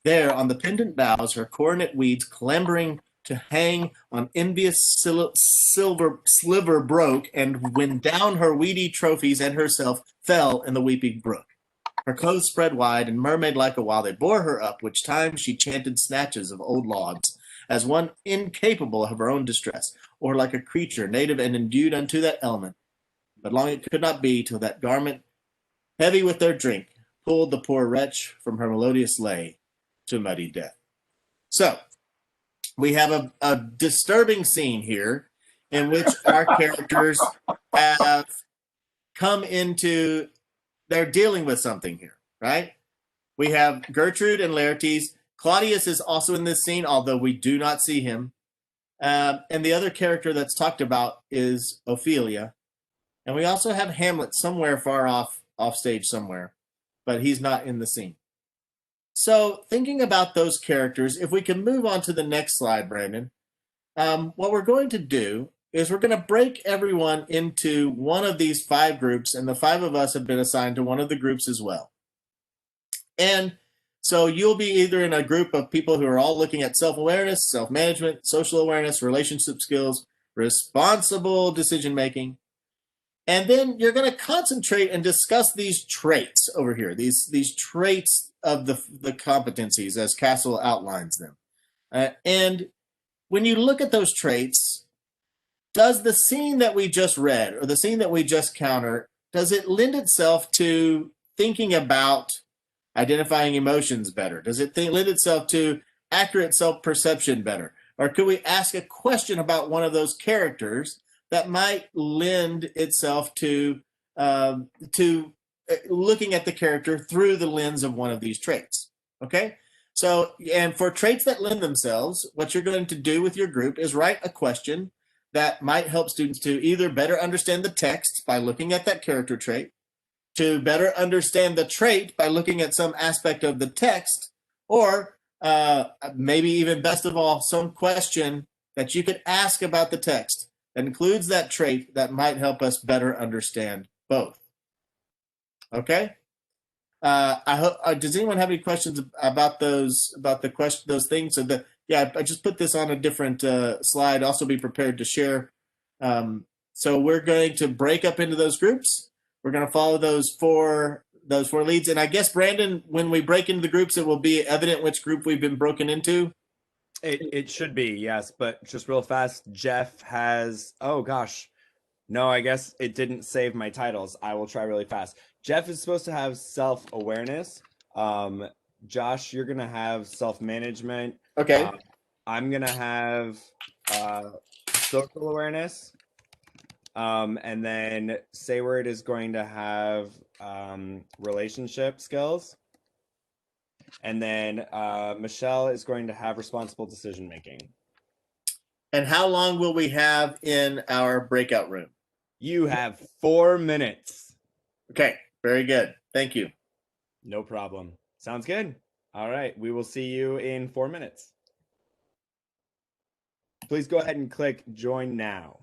There, on the pendant boughs, her coronet weeds clambering to hang on envious silver sliver broke, and when down her weedy trophies and herself fell in the weeping brook. Her clothes spread wide, and mermaid-like a while they bore her up, which time she chanted snatches of old lauds, as one incapable of her own distress, or like a creature native and endued unto that element. But long it could not be till that garment, heavy with their drink, pulled the poor wretch from her melodious lay to muddy death. So, we have a disturbing scene here in which our characters have come into, they're dealing with something here, right? We have Gertrude and Laertes. Claudius is also in this scene, although we do not see him. And the other character that's talked about is Ophelia. And we also have Hamlet somewhere far off stage somewhere, but he's not in the scene. So thinking about those characters, if we can move on to the next slide, Brandon, what we're going to do is we're going to break everyone into one of these 5 groups, and the 5 of us have been assigned to one of the groups as well. And so you'll be either in a group of people who are all looking at self-awareness, self-management, social awareness, relationship skills, responsible decision-making. And then you're going to concentrate and discuss these traits over here, these traits of the competencies as CASEL outlines them. And when you look at those traits, does the scene that we just read or the scene that we just countered, does it lend itself to thinking about identifying emotions better? Does it lend itself to accurate self-perception better? Or could we ask a question about one of those characters that might lend itself to looking at the character through the lens of one of these traits? Okay? So, and for traits that lend themselves, what you're going to do with your group is write a question that might help students to either better understand the text by looking at that character trait, to better understand the trait by looking at some aspect of the text, or maybe even best of all, some question that you could ask about the text that includes that trait that might help us better understand both. Okay? I hope. Does anyone have any questions about those those things? So I just put this on a different slide. Also, be prepared to share. So we're going to break up into those groups. We're going to follow those four leads. And I guess, Brandon, when we break into the groups, it will be evident which group we've been broken into. It should be, yes. But just real fast, Jeff has, oh gosh, no, I guess it didn't save my titles. I will try really fast. Jeff is supposed to have self-awareness. Josh, you're going to have self-management. Okay. I'm going to have social awareness. And then Sayward is going to have relationship skills. And then Michelle is going to have responsible decision making. And how long will we have in our breakout room? You have 4 minutes. Okay, very good. Thank you. No problem. Sounds good. All right, we will see you in 4 minutes. Please go ahead and click join now.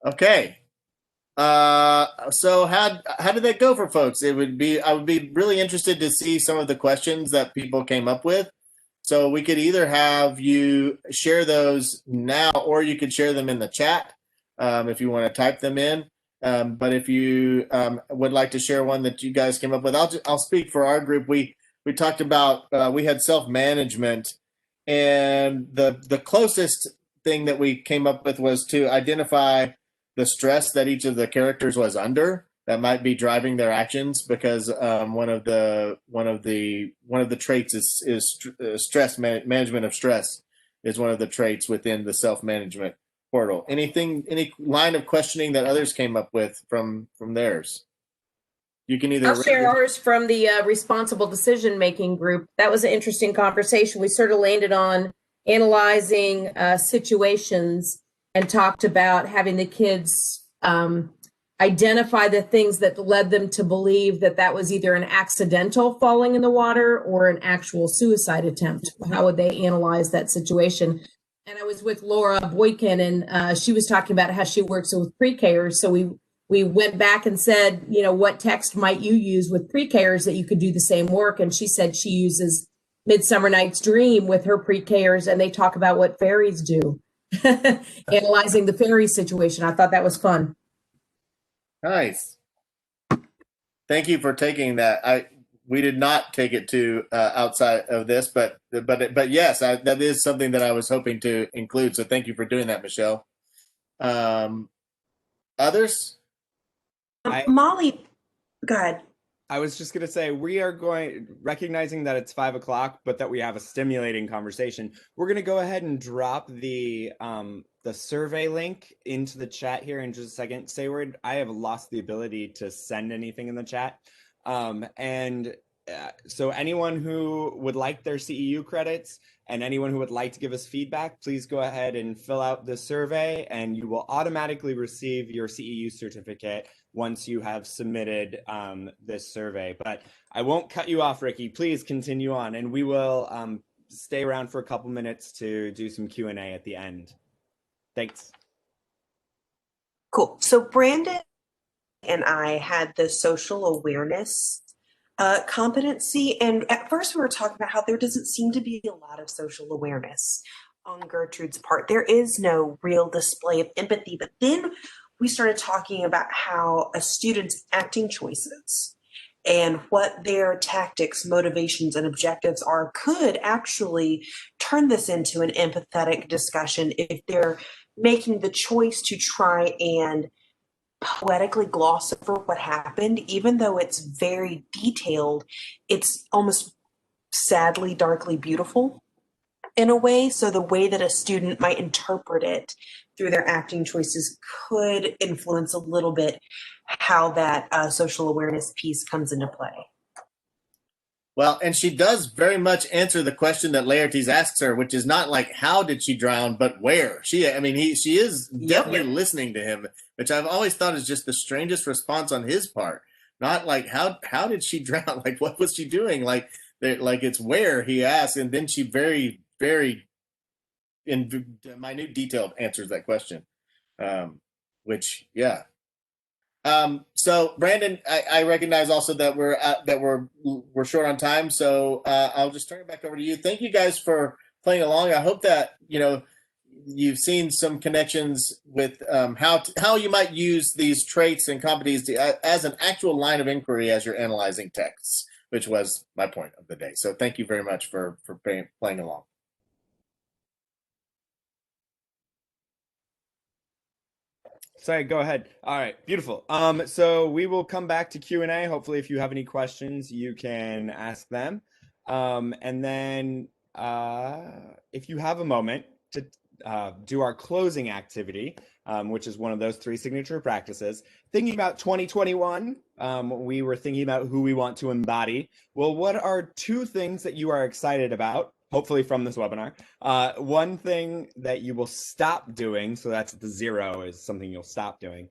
Okay. So how did that go for folks? I would be really interested to see some of the questions that people came up with. So we could either have you share those now, or you could share them in the chat if you want to type them in. But if you would like to share one that you guys came up with, I'll speak for our group. We talked about we had self-management, and the closest thing that we came up with was to identify the stress that each of the characters was under that might be driving their actions, because one of the traits is stress management of stress is one of the traits within the self-management portal. Any line of questioning that others came up with from theirs? You can either I'll share ours from the responsible decision making group. That was an interesting conversation. We sort of landed on analyzing situations and talked about having the kids identify the things that led them to believe that that was either an accidental falling in the water or an actual suicide attempt. How would they analyze that situation? And I was with Laura Boykin, and she was talking about how she works with pre-Kers. So we went back and said, you know, what text might you use with pre-Kers that you could do the same work? And she said she uses Midsummer Night's Dream with her pre-Kers, and they talk about what fairies do, analyzing the fairy situation. I thought that was fun. Nice. Thank you for taking that. We did not take it to outside of this, but yes, that is something that I was hoping to include. So thank you for doing that, Michelle. Others? Molly, go ahead. I was just going to say, we are recognizing that it's 5 o'clock, but that we have a stimulating conversation. We're going to go ahead and drop the survey link into the chat here in just a second. Sayward, I have lost the ability to send anything in the chat. So anyone who would like their CEU credits and anyone who would like to give us feedback, please go ahead and fill out the survey, and you will automatically receive your CEU certificate once you have submitted this survey. But I won't cut you off, Ricky. Please continue on, and we will stay around for a couple minutes to do some Q&A at the end. Thanks. Cool. So Brandon and I had the social awareness competency, and at first we were talking about how there doesn't seem to be a lot of social awareness on Gertrude's part. There is no real display of empathy, but then we started talking about how a student's acting choices and what their tactics, motivations, and objectives are could actually turn this into an empathetic discussion if they're making the choice to try and poetically gloss over what happened. Even though it's very detailed, it's almost sadly, darkly beautiful in a way. So the way that a student might interpret it through their acting choices could influence a little bit how that social awareness piece comes into play. Well, and she does very much answer the question that Laertes asks her, which is not like how did she drown, but where. She is definitely listening to him, which I've always thought is just the strangest response on his part. Not like how did she drown? Like what was she doing? Like it's where he asks, and then she very, very in minute detail answers that question. Which yeah. So Brandon, I recognize also that we're short on time, so I'll just turn it back over to you. Thank you guys for playing along. I hope that you've seen some connections with how you might use these traits and competencies as an actual line of inquiry as you're analyzing texts, which was my point of the day. So thank you very much for playing along. Sorry, go ahead. All right, beautiful. So we will come back to Q&A. Hopefully, if you have any questions, you can ask them. And then if you have a moment to do our closing activity, which is one of those 3 signature practices, thinking about 2021, we were thinking about who we want to embody. Well, what are 2 things that you are excited about, hopefully from this webinar? One thing that you will stop doing, so that's the 0 is something you'll stop doing.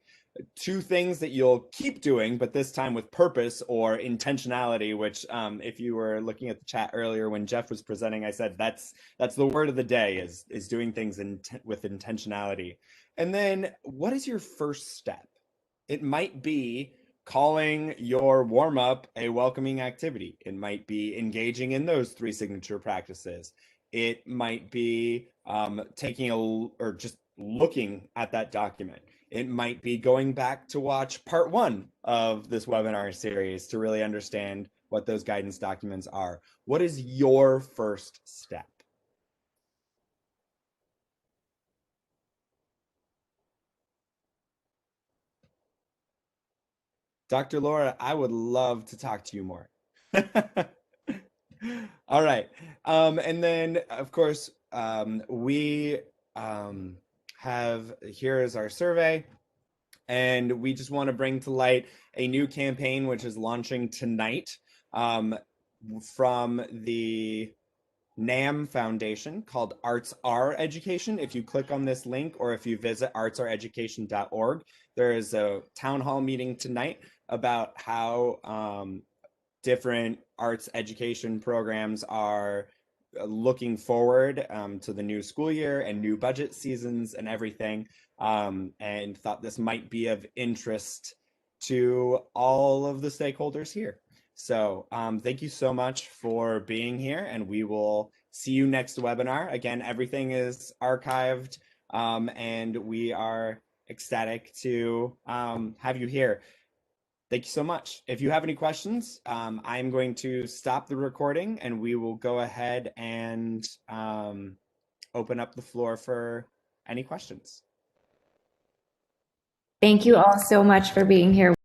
two things that you'll keep doing, but this time with purpose or intentionality, which if you were looking at the chat earlier when Jeff was presenting, I said that's the word of the day is doing things with intentionality. And then what is your first step? It might be calling your warm-up a welcoming activity. It might be engaging in those 3 signature practices. It might be or just looking at that document. It might be going back to watch part 1 of this webinar series to really understand what those guidance documents are. What is your first step? Dr. Laura, I would love to talk to you more. All right. And then, of course, we have, here is our survey. And we just want to bring to light a new campaign, which is launching tonight from the NAM Foundation called Arts Are Education. If you click on this link or if you visit artsareeducation.org, there is a town hall meeting tonight about how different arts education programs are looking forward to the new school year and new budget seasons and everything, and thought this might be of interest to all of the stakeholders here. So thank you so much for being here, and we will see you next webinar. Again, everything is archived, and we are ecstatic to have you here. Thank you so much. If you have any questions, I'm going to stop the recording and we will go ahead and open up the floor for any questions. Thank you all so much for being here.